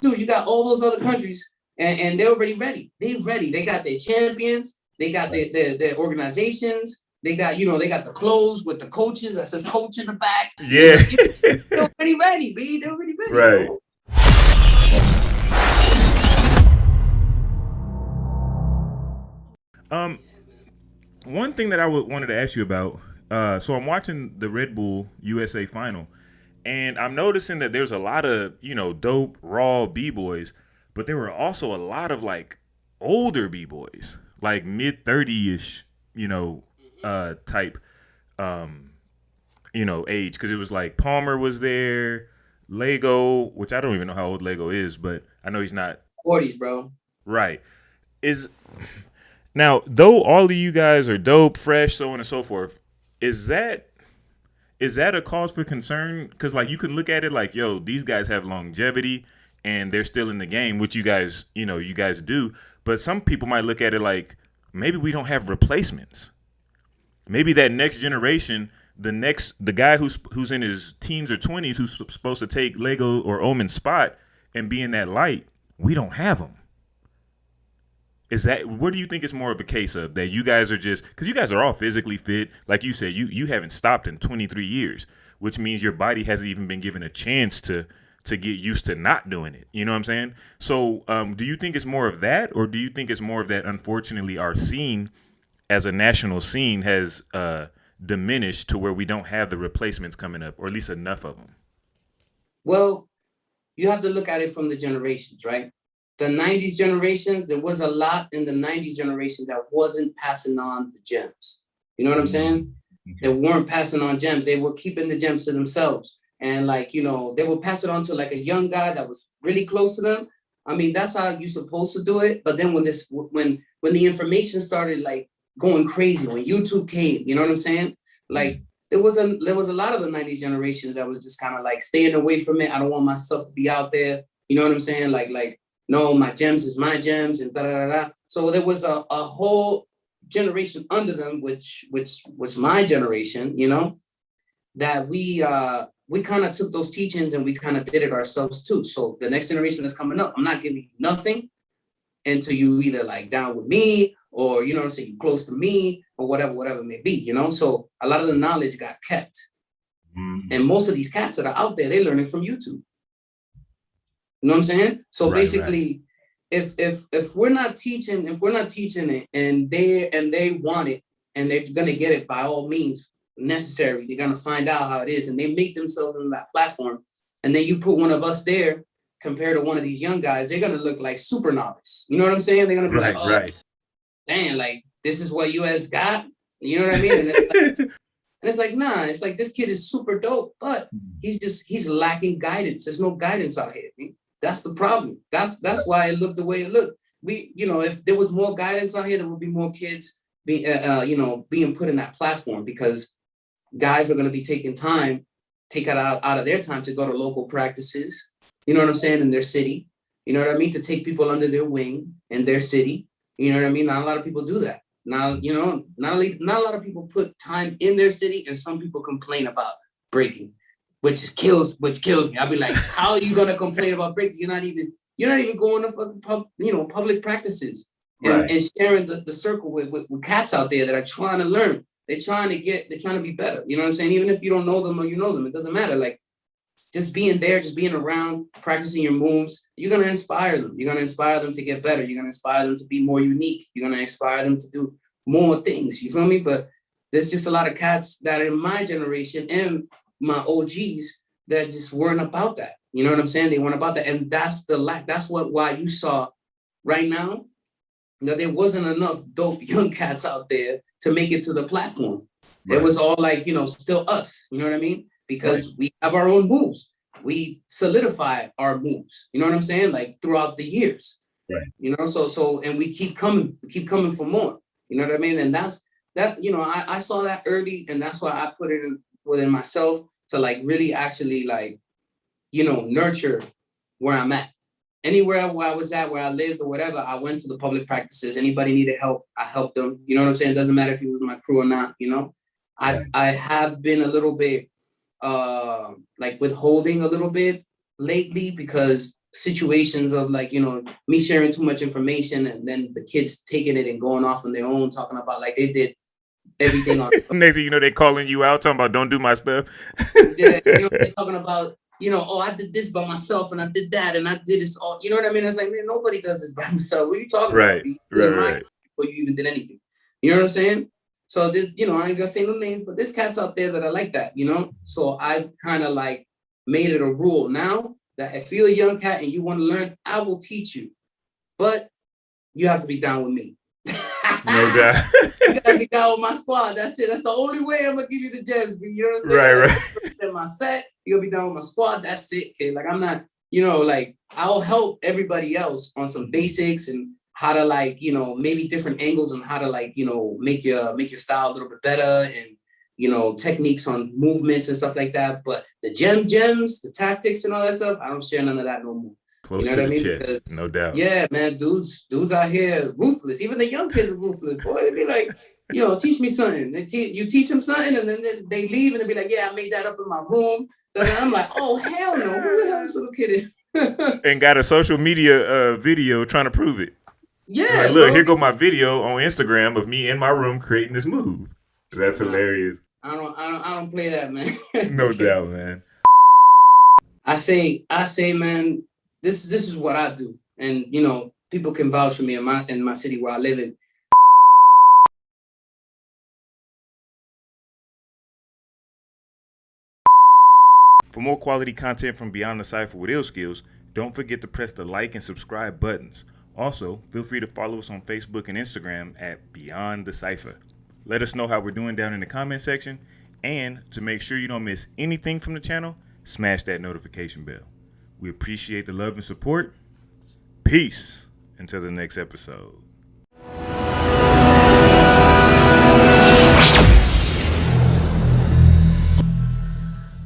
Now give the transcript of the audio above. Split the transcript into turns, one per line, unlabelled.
dude, you got all those other countries, and they're already ready. They're ready. They got their champions. They got their organizations. They got, they got the clothes with the coaches that says coach in the back.
Yeah.
They're already ready, B. They're already ready.
Right.
Bro.
One thing that I wanted to ask you about, so I'm watching the Red Bull USA final, and I'm noticing that there's a lot of, dope, raw B-boys, but there were also a lot of, like, older B-boys, like mid-30-ish, type, age, because it was like Palmer was there, Lego, which I don't even know how old Lego is, but I know he's not
40s, bro.
Right. Now, though all of you guys are dope, fresh, so on and so forth, is that a cause for concern? Because, like, you can look at it like, yo, these guys have longevity and they're still in the game, which you guys do. But some people might look at it like, maybe we don't have replacements. Maybe that next generation, the guy who's in his teens or 20s who's supposed to take Lego or Omen's spot and be in that light, we don't have him. What do you think is more of a case of that you guys are just, because you guys are all physically fit, like you said, you haven't stopped in 23 years, which means your body hasn't even been given a chance to get used to not doing it. You know what I'm saying? So do you think it's more of that, or do you think it's more of that, unfortunately, our scene as a national scene has diminished to where we don't have the replacements coming up, or at least enough of them?
Well, you have to look at it from the generations, right? The 90s generations, there was a lot in the 90s generation that wasn't passing on the gems. You know what I'm saying? Okay. They weren't passing on gems. They were keeping the gems to themselves. And like, they would pass it on to like a young guy that was really close to them. I mean, that's how you're supposed to do it. But then when the information started like going crazy, when YouTube came, you know what I'm saying? Like there was a lot of the 90s generation that was just kind of like staying away from it. I don't want my stuff to be out there. You know what I'm saying? Like, no, my gems is my gems and da da da. So there was a whole generation under them, which was my generation, that we kind of took those teachings and we kind of did it ourselves too. So the next generation that's coming up, I'm not giving you nothing until you either like down with me or, you close to me or whatever it may be, So a lot of the knowledge got kept. Mm-hmm. And most of these cats that are out there, they're learning from YouTube. You know what I'm saying? So basically, if we're not teaching it and they want it and they're gonna get it by all means necessary, they're gonna find out how it is and they make themselves in that platform. And then you put one of us there compared to one of these young guys, they're gonna look like super novice. You know what I'm saying? They're gonna be like, oh, damn, like this is what US got. You know what I mean? And it's like, nah, it's like this kid is super dope, but he's lacking guidance. There's no guidance out here. Man. That's the problem. That's why it looked the way it looked. We, if there was more guidance out here, there would be more kids being put in that platform because guys are going to be taking out of their time to go to local practices. You know what I'm saying? In their city. You know what I mean? To take people under their wing in their city. You know what I mean? Not a lot of people do that. Now, not a lot of people put time in their city, and some people complain about breaking. Which kills me. I'll be like, how are you gonna complain about breaking? You're not even going to fucking public practices and sharing the circle with cats out there that are trying to learn. They're trying to be better. You know what I'm saying? Even if you don't know them or you know them, it doesn't matter. Like just being there, just being around, practicing your moves, you're gonna inspire them. You're gonna inspire them to get better. You're gonna inspire them to be more unique. You're gonna inspire them to do more things. You feel me? But there's just a lot of cats that are in my generation and my OGs that just weren't about that. You know what I'm saying? They weren't about that. And that's why you saw right now, there wasn't enough dope young cats out there to make it to the platform. Right. It was all like, still us, you know what I mean? Because we have our own moves. We solidify our moves, you know what I'm saying? Like throughout the years, right. So, and we keep coming for more, you know what I mean? And that's, I saw that early and that's why I put it within myself to like really actually like, nurture where I'm at. Anywhere where I was at, where I lived or whatever, I went to the public practices. Anybody needed help, I helped them. You know what I'm saying? It doesn't matter if he was my crew or not, I have been a little bit like withholding a little bit lately because situations of like, me sharing too much information and then the kids taking it and going off on their own, talking about like they did everything on.
Next thing you know, they calling you out, talking about don't do my stuff.
Yeah, they're talking about, oh, I did this by myself and I did that and I did this all. You know what I mean? It's like, man, nobody does this by themselves. What are you talking about?
Right.
Before you even did anything. You know what I'm saying? So this, I ain't gonna say no names, but there's cats out there that are like that, So I've kind of like made it a rule now that if you're a young cat and you want to learn, I will teach you. But you have to be down with me.
No doubt.
You gotta be down with my squad. That's it. That's the only way I'm gonna give you the gems. You know what I'm saying?
Right.
My set, you're gonna be down with my squad. That's it, kid. Like I'm not, like I'll help everybody else on some basics and how to like, maybe different angles on how to like, make your style a little bit better and techniques on movements and stuff like that. But the gems, the tactics and all that stuff, I don't share none of that no more.
Close to the chest, because, no doubt.
Yeah, man, dudes out here ruthless. Even the young kids are ruthless. Boy, they be like, teach me something. You teach them something, and then they leave, and they be like, yeah, I made that up in my room. Then I'm like, oh hell no, who the hell this little kid is?
And got a social media video trying to prove it.
Yeah,
like, look, here go my video on Instagram of me in my room creating this move. That's hilarious.
I don't play that, man.
No doubt, man.
I say, man. This is what I do, and people can vouch for me in my city where I live in.
For more quality content from Beyond the Cypher with Illskillz, don't forget to press the like and subscribe buttons. Also, feel free to follow us on Facebook and Instagram at Beyond the Cypher. Let us know how we're doing down in the comment section, and to make sure you don't miss anything from the channel, smash that notification bell. We appreciate the love and support. Peace until the next episode.